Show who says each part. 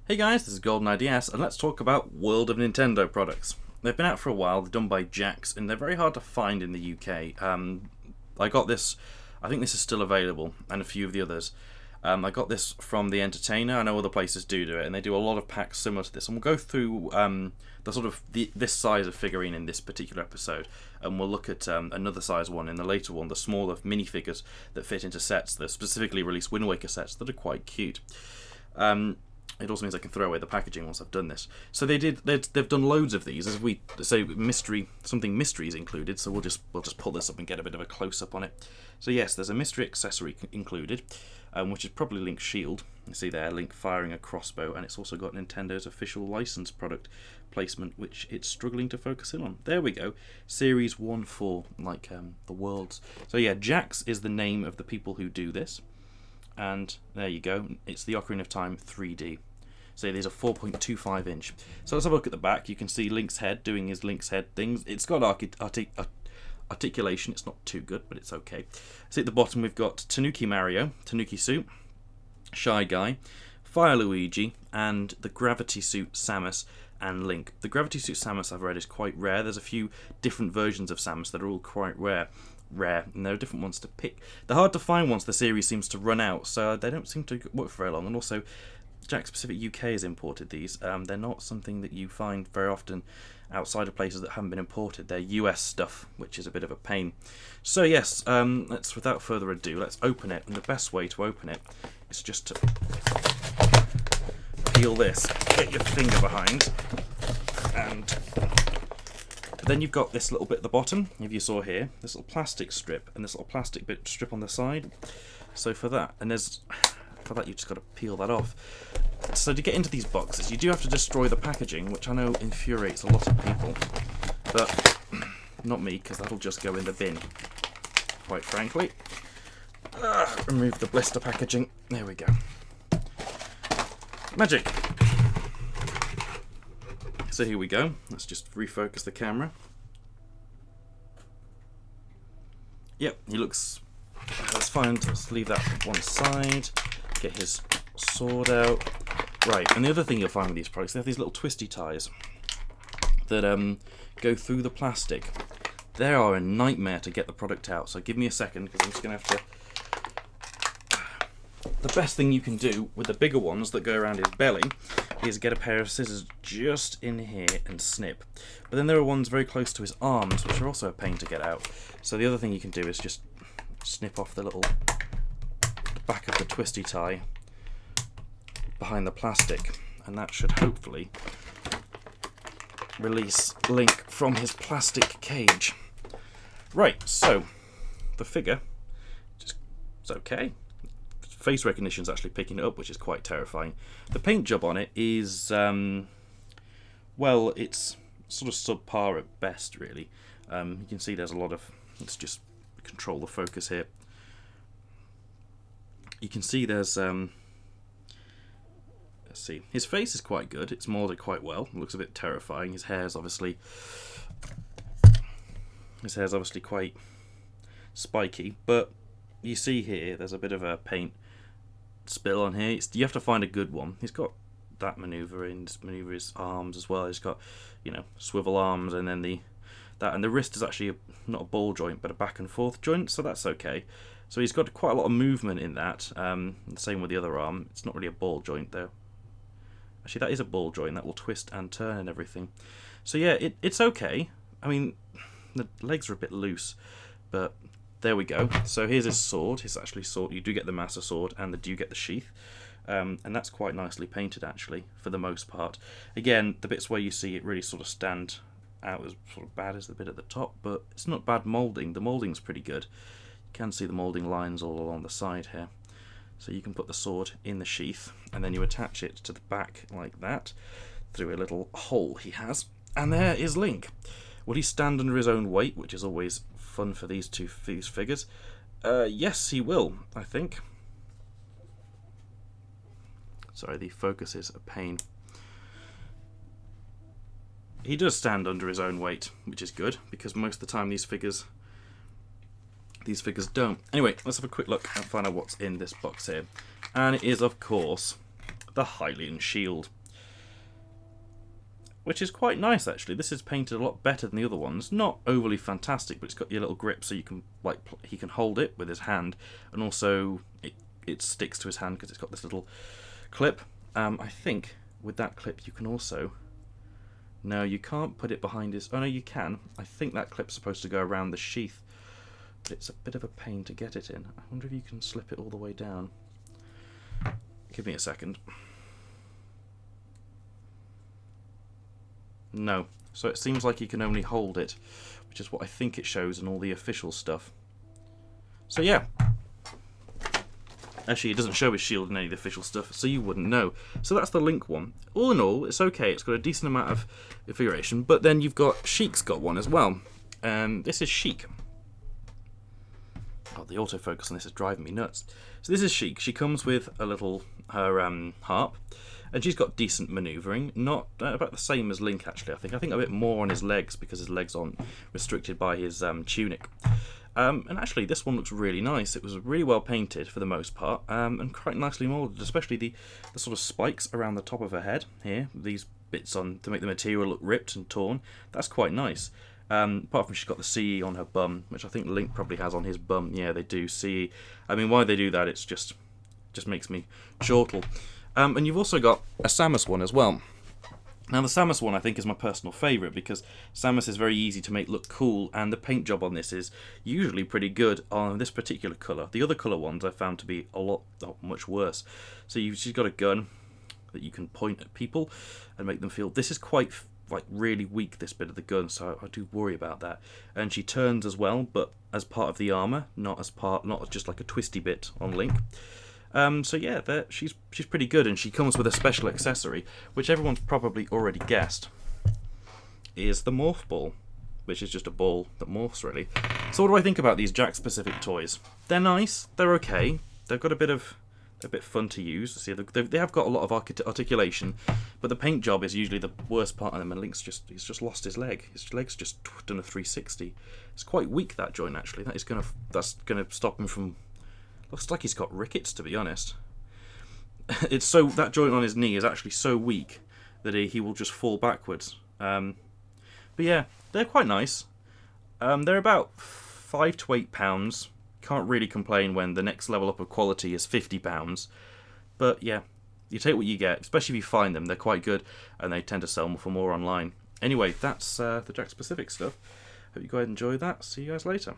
Speaker 1: Hey guys, this is Golden IDS, and let's talk about World of Nintendo products. They've been out for a while, they're done by Jakks, and they're very hard to find in the UK. I got this, I think this is still available, and a few of the others. I got this from The Entertainer. I know other places do it, and they do a lot of packs similar to this. And we'll go through this size of figurine in this particular episode, and we'll look at another size one in the later one, the smaller minifigures that fit into sets, the specifically released Wind Waker sets that are quite cute. It also means I can throw away the packaging once I've done this. So they've done loads of these, as we say, something mystery is included. So we'll just pull this up and get a bit of a close up on it. So yes, there's a mystery accessory included, which is probably Link's shield. You see there, Link firing a crossbow, and it's also got Nintendo's official licensed product placement, which it's struggling to focus in on. There we go, Series 1-4, like the world's. So yeah, Jakks is the name of the people who do this. And there you go, it's the Ocarina of Time 3D. So these are 4.25 inch. So let's have a look at the back. You can see Link's head doing his Link's head things. It's got articulation, it's not too good, but it's okay. See at the bottom we've got Tanuki Mario, Tanuki Suit, Shy Guy, Fire Luigi, and the Gravity Suit Samus and Link. The Gravity Suit Samus I've read is quite rare. There's a few different versions of Samus that are all quite rare, and there are different ones to pick. They're hard to find once the series seems to run out, so they don't seem to work for very long. And also, Jakks Pacific UK has imported these. They're not something that you find very often outside of places that haven't been imported. They're US stuff, which is a bit of a pain. So yes, let's, without further ado, let's open it. And the best way to open it is just to peel this, get your finger behind, and then you've got this little bit at the bottom, if you saw here, this little plastic strip, and this little plastic bit strip on the side. So for that, you've just got to peel that off. So to get into these boxes, you do have to destroy the packaging, which I know infuriates a lot of people, but not me, because that'll just go in the bin, quite frankly. Remove the blister packaging. There we go. Magic! So here we go. Let's just refocus the camera. Yep, he looks... That's fine. Let's leave that to one side. Get his sword out. Right, and the other thing you'll find with these products, they have these little twisty ties that go through the plastic. They are a nightmare to get the product out, so give me a second, because I'm just going to have to... The best thing you can do with the bigger ones that go around his belly is get a pair of scissors just in here and snip. But then there are ones very close to his arms, which are also a pain to get out. So the other thing you can do is just snip off the back of the twisty tie behind the plastic, and that should hopefully release Link from his plastic cage. Right, so the figure it's okay. Face recognition is actually picking it up, which is quite terrifying. The paint job on it is, well, it's sort of subpar at best, really. You can see there's a lot of... Let's just control the focus here. You can see there's... let's see. His face is quite good. It's moulded quite well. It looks a bit terrifying. His hair's obviously quite spiky, but you see here there's a bit of a paint spill on here. You have to find a good one. He's got that maneuver his arms as well. He's got, swivel arms, and then the wrist is actually not a ball joint but a back and forth joint, so that's okay. So he's got quite a lot of movement in that. The same with the other arm. It's not really a ball joint though. Actually, that is a ball joint. That will twist and turn and everything. So yeah, it's okay. I mean, the legs are a bit loose, but there we go. So here's his sword. His actually sword. You do get the Master Sword, and you get the sheath, and that's quite nicely painted actually for the most part. Again, the bits where you see it really sort of stand out as sort of bad as the bit at the top, but it's not bad moulding. The moulding's pretty good. You can see the moulding lines all along the side here. So you can put the sword in the sheath, and then you attach it to the back like that through a little hole he has, and there is Link. Will he stand under his own weight, which is always fun for these figures? Yes, he will, I think. Sorry, the focus is a pain. He does stand under his own weight, which is good, because most of the time these figures don't. Anyway, let's have a quick look and find out what's in this box here. And it is, of course, the Hylian shield, which is quite nice actually. This is painted a lot better than the other ones. Not overly fantastic, but it's got your little grip, so you can he can hold it with his hand, and also it sticks to his hand because it's got this little clip. I think with that clip you can also. No, you can't put it behind his. Oh no, you can. I think that clip's supposed to go around the sheath, but it's a bit of a pain to get it in. I wonder if you can slip it all the way down. Give me a second. No. So it seems like you can only hold it, which is what I think it shows in all the official stuff. So yeah. Actually, it doesn't show his shield in any of the official stuff, so you wouldn't know. So that's the Link one. All in all, it's okay. It's got a decent amount of configuration, but then you've got Sheik's got one as well. This is Sheik. Oh, the autofocus on this is driving me nuts. So this is Sheik. She comes with a little harp, and she's got decent manoeuvring. Not about the same as Link actually. I think a bit more on his legs because his legs aren't restricted by his tunic. And actually, this one looks really nice. It was really well painted for the most part, and quite nicely moulded. Especially the sort of spikes around the top of her head here. These bits on to make the material look ripped and torn. That's quite nice. Apart from she's got the CE on her bum, which I think Link probably has on his bum. Yeah, they do CE. I mean, why they do that? It's just makes me chortle. And you've also got a Samus one as well. Now the Samus one I think is my personal favourite because Samus is very easy to make look cool, and the paint job on this is usually pretty good on this particular colour. The other colour ones I found to be much worse. So she's got a gun that you can point at people and make them feel. This is quite really weak, this bit of the gun, so I do worry about that. And she turns as well, but as part of the armour, not just like a twisty bit on Link. So yeah, she's pretty good, and she comes with a special accessory, which everyone's probably already guessed, is the morph ball, which is just a ball that morphs really. So what do I think about these Jakks Pacific toys? They're nice, they're okay, they're a bit fun to use. See, they have got a lot of articulation, but the paint job is usually the worst part of them, and Link's he's just lost his leg. His leg's just done a 360. It's quite weak, that joint actually. That's gonna stop him from. Looks like he's got rickets, to be honest. That joint on his knee is actually so weak that he will just fall backwards. But yeah, they're quite nice. They're about £5 to £8. Can't really complain when the next level up of quality is £50. But yeah, you take what you get, especially if you find them. They're quite good, and they tend to sell for more online. Anyway, that's the Jakks Pacific stuff. Hope you guys enjoyed that. See you guys later.